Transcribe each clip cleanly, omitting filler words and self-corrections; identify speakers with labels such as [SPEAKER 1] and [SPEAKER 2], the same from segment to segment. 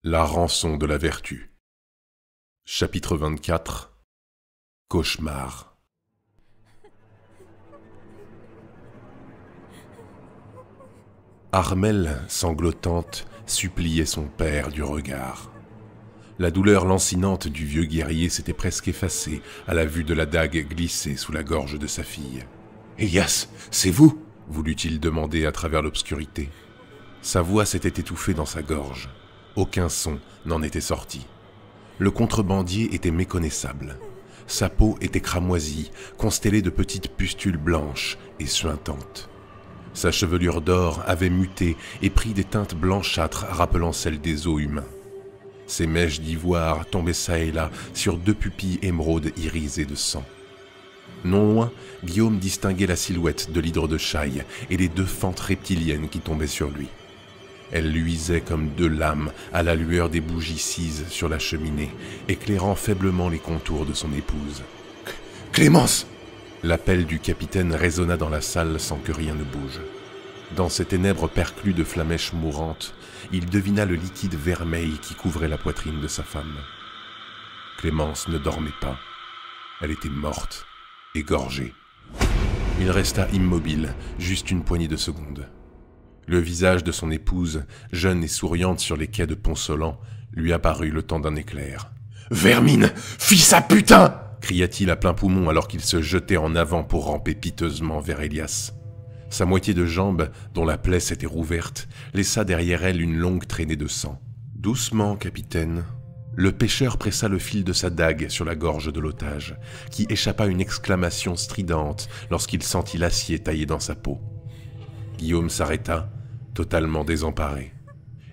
[SPEAKER 1] La rançon de la vertu. Chapitre 24. Cauchemar. Armelle, sanglotante, suppliait son père du regard. La douleur lancinante du vieux guerrier s'était presque effacée à la vue de la dague glissée sous la gorge de sa fille. « Elias, c'est vous » voulut-il demander à travers l'obscurité. Sa voix s'était étouffée dans sa gorge. Aucun son n'en était sorti. Le contrebandier était méconnaissable. Sa peau était cramoisie, constellée de petites pustules blanches et suintantes. Sa chevelure d'or avait muté et pris des teintes blanchâtres rappelant celles des os humains. Ses mèches d'ivoire tombaient çà et là sur deux pupilles émeraudes irisées de sang. Non loin, Guillaume distinguait la silhouette de l'hydre de Chaille et les deux fentes reptiliennes qui tombaient sur lui. Elles luisaient comme deux lames à la lueur des bougies cises sur la cheminée, éclairant faiblement les contours de son épouse. « Clémence !» L'appel du capitaine résonna dans la salle sans que rien ne bouge. Dans ces ténèbres perclues de flamèches mourantes, il devina le liquide vermeil qui couvrait la poitrine de sa femme. Clémence ne dormait pas. Elle était morte, égorgée. Il resta immobile, juste une poignée de secondes. Le visage de son épouse, jeune et souriante sur les quais de Pont-Solan, lui apparut le temps d'un éclair. « Vermine, fils à putain !» cria-t-il à plein poumon alors qu'il se jetait en avant pour ramper piteusement vers Elias. Sa moitié de jambe, dont la plaie s'était rouverte, laissa derrière elle une longue traînée de sang. « Doucement, capitaine !» Le pêcheur pressa le fil de sa dague sur la gorge de l'otage, qui échappa une exclamation stridente lorsqu'il sentit l'acier taillé dans sa peau. Guillaume s'arrêta, totalement désemparé.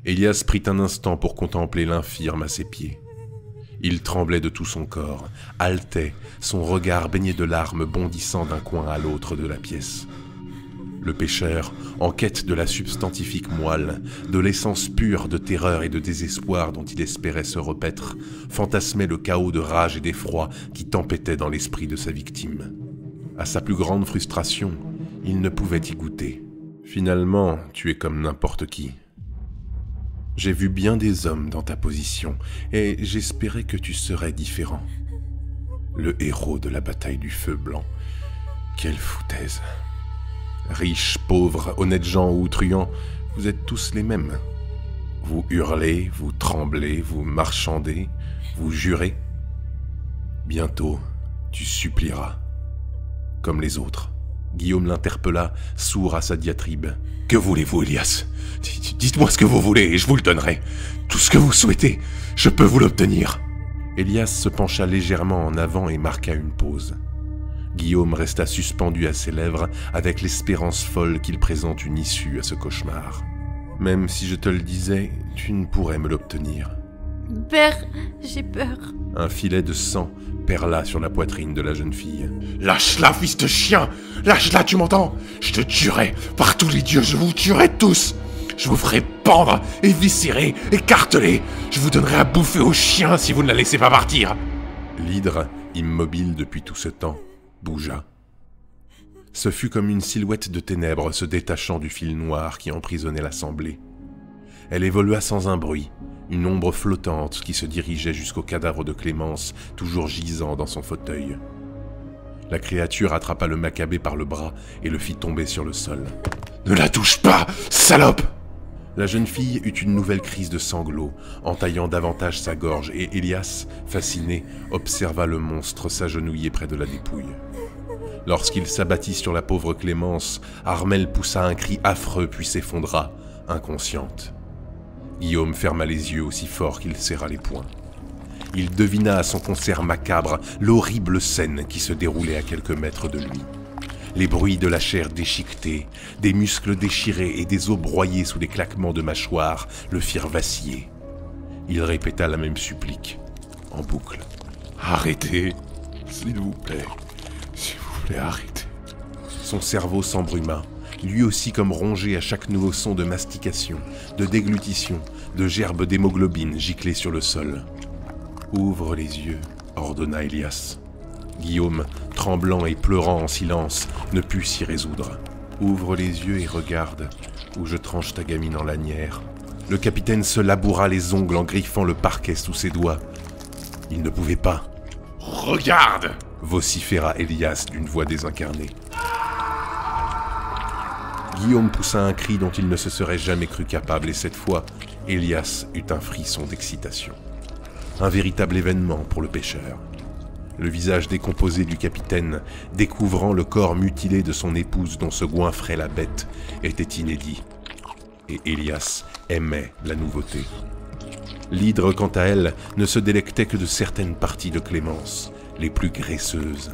[SPEAKER 1] Elias prit un instant pour contempler l'infirme à ses pieds. Il tremblait de tout son corps, haletait, son regard baigné de larmes bondissant d'un coin à l'autre de la pièce. Le pêcheur, en quête de la substantifique moelle, de l'essence pure de terreur et de désespoir dont il espérait se repaître, fantasmait le chaos de rage et d'effroi qui tempêtait dans l'esprit de sa victime. À sa plus grande frustration, il ne pouvait y goûter. Finalement, tu es comme n'importe qui. J'ai vu bien des hommes dans ta position, et j'espérais que tu serais différent. Le héros de la bataille du feu blanc. Quelle foutaise. Riches, pauvres, honnêtes gens ou truands, vous êtes tous les mêmes. Vous hurlez, vous tremblez, vous marchandez, vous jurez. Bientôt, tu supplieras, comme les autres. Guillaume l'interpella, sourd à sa diatribe. « Que voulez-vous, Elias ? Dites-moi ce que vous voulez et je vous le donnerai. Tout ce que vous souhaitez, je peux vous l'obtenir. » Elias se pencha légèrement en avant et marqua une pause. Guillaume resta suspendu à ses lèvres avec l'espérance folle qu'il présente une issue à ce cauchemar. « Même si je te le disais, tu ne pourrais me l'obtenir. »
[SPEAKER 2] « Père, j'ai peur. »
[SPEAKER 1] Un filet de sang perla sur la poitrine de la jeune fille.
[SPEAKER 3] « Lâche-la, fils de chien! Lâche-la, tu m'entends? Je te tuerai! Par tous les dieux, je vous tuerai tous! Je vous ferai pendre, éviscérer, écarteler! Je vous donnerai à bouffer aux chiens si vous ne la laissez pas partir! »
[SPEAKER 1] L'hydre, immobile depuis tout ce temps, bougea. Ce fut comme une silhouette de ténèbres se détachant du fil noir qui emprisonnait l'assemblée. Elle évolua sans un bruit, une ombre flottante qui se dirigeait jusqu'au cadavre de Clémence, toujours gisant dans son fauteuil. La créature attrapa le Maccabée par le bras et le fit tomber sur le sol.
[SPEAKER 3] « Ne la touche pas, salope !»
[SPEAKER 1] La jeune fille eut une nouvelle crise de sanglots, entaillant davantage sa gorge, et Elias, fasciné, observa le monstre s'agenouiller près de la dépouille. Lorsqu'il s'abattit sur la pauvre Clémence, Armelle poussa un cri affreux puis s'effondra, inconsciente. Guillaume ferma les yeux aussi fort qu'il serra les poings. Il devina à son concert macabre l'horrible scène qui se déroulait à quelques mètres de lui. Les bruits de la chair déchiquetée, des muscles déchirés et des os broyés sous des claquements de mâchoires le firent vaciller. Il répéta la même supplique, en boucle.
[SPEAKER 3] « Arrêtez, s'il vous plaît, arrêtez. »
[SPEAKER 1] Son cerveau s'embruma, lui aussi comme rongé à chaque nouveau son de mastication, de déglutition, de gerbes d'hémoglobine giclées sur le sol. « Ouvre les yeux, » ordonna Elias. Guillaume, tremblant et pleurant en silence, ne put s'y résoudre. « Ouvre les yeux et regarde, où je tranche ta gamine en lanière. Le capitaine se laboura les ongles en griffant le parquet sous ses doigts. Il ne pouvait pas.
[SPEAKER 3] « Regarde !»
[SPEAKER 1] vociféra Elias d'une voix désincarnée. Guillaume poussa un cri dont il ne se serait jamais cru capable, et cette fois, Elias eut un frisson d'excitation. Un véritable événement pour le pêcheur. Le visage décomposé du capitaine, découvrant le corps mutilé de son épouse dont se goinfrait la bête, était inédit. Et Elias aimait la nouveauté. L'hydre, quant à elle, ne se délectait que de certaines parties de Clémence, les plus graisseuses.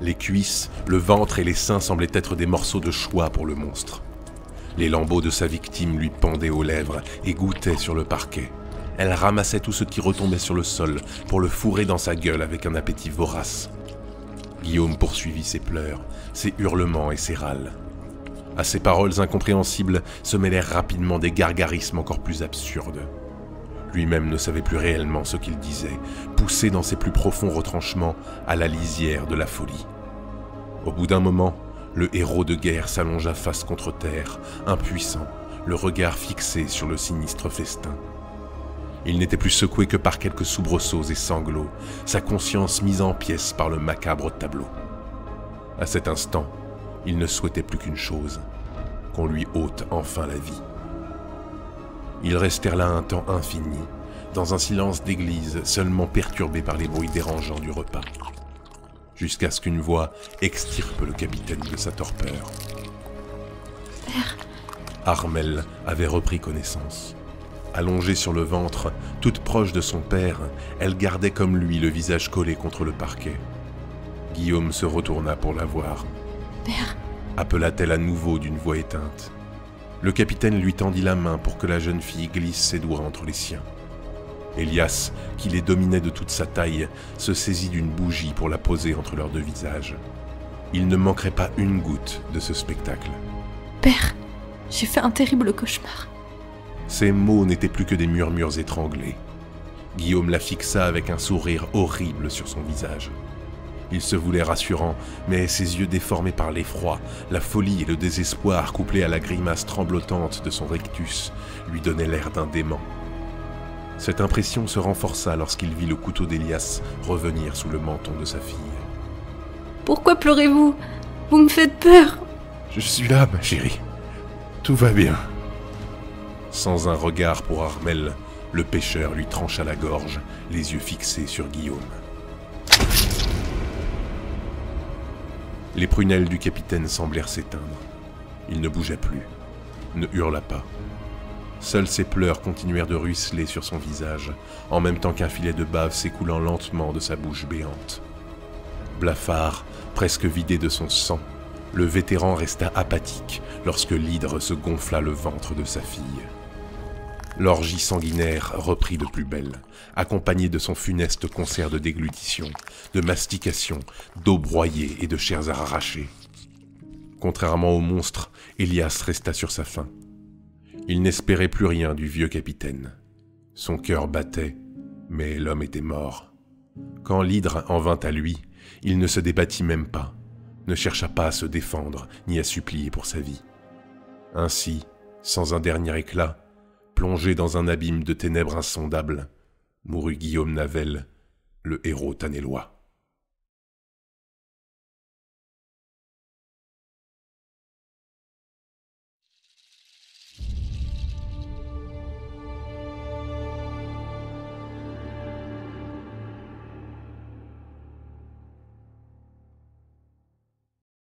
[SPEAKER 1] Les cuisses, le ventre et les seins semblaient être des morceaux de choix pour le monstre. Les lambeaux de sa victime lui pendaient aux lèvres et gouttaient sur le parquet. Elle ramassait tout ce qui retombait sur le sol pour le fourrer dans sa gueule avec un appétit vorace. Guillaume poursuivit ses pleurs, ses hurlements et ses râles. À ces paroles incompréhensibles se mêlèrent rapidement des gargarismes encore plus absurdes. Lui-même ne savait plus réellement ce qu'il disait, poussé dans ses plus profonds retranchements à la lisière de la folie. Au bout d'un moment, le héros de guerre s'allongea face contre terre, impuissant, le regard fixé sur le sinistre festin. Il n'était plus secoué que par quelques soubresauts et sanglots, sa conscience mise en pièces par le macabre tableau. À cet instant, il ne souhaitait plus qu'une chose, qu'on lui ôte enfin la vie. Ils restèrent là un temps infini, dans un silence d'église seulement perturbé par les bruits dérangeants du repas, jusqu'à ce qu'une voix extirpe le capitaine de sa torpeur.
[SPEAKER 2] Père.
[SPEAKER 1] Armelle avait repris connaissance. Allongée sur le ventre, toute proche de son père, elle gardait comme lui le visage collé contre le parquet. Guillaume se retourna pour la voir.
[SPEAKER 2] « Père !»
[SPEAKER 1] appela-t-elle à nouveau d'une voix éteinte. Le capitaine lui tendit la main pour que la jeune fille glisse ses doigts entre les siens. Elias, qui les dominait de toute sa taille, se saisit d'une bougie pour la poser entre leurs deux visages. Il ne manquerait pas une goutte de ce spectacle.
[SPEAKER 2] « Père, j'ai fait un terrible cauchemar. »
[SPEAKER 1] Ces mots n'étaient plus que des murmures étranglés. Guillaume la fixa avec un sourire horrible sur son visage. Il se voulait rassurant, mais ses yeux déformés par l'effroi, la folie et le désespoir couplés à la grimace tremblotante de son rictus lui donnaient l'air d'un dément. Cette impression se renforça lorsqu'il vit le couteau d'Elias revenir sous le menton de sa fille.
[SPEAKER 2] « Pourquoi pleurez-vous? Vous me faites peur !»«
[SPEAKER 3] Je suis là, ma chérie. Tout va bien. »
[SPEAKER 1] Sans un regard pour Armelle, le pêcheur lui trancha la gorge, les yeux fixés sur Guillaume. Les prunelles du capitaine semblèrent s'éteindre. Il ne bougea plus, ne hurla pas. Seuls ses pleurs continuèrent de ruisseler sur son visage, en même temps qu'un filet de bave s'écoulant lentement de sa bouche béante. Blafard, presque vidé de son sang, le vétéran resta apathique lorsque l'hydre se gonfla le ventre de sa fille. L'orgie sanguinaire reprit de plus belle, accompagnée de son funeste concert de déglutition, de mastication, d'eau broyée et de chairs arrachées. Contrairement au monstre, Elias resta sur sa faim. Il n'espérait plus rien du vieux capitaine. Son cœur battait, mais l'homme était mort. Quand l'hydre en vint à lui, il ne se débattit même pas, ne chercha pas à se défendre ni à supplier pour sa vie. Ainsi, sans un dernier éclat, plongé dans un abîme de ténèbres insondables, mourut Guillaume Navel, le héros tannélois.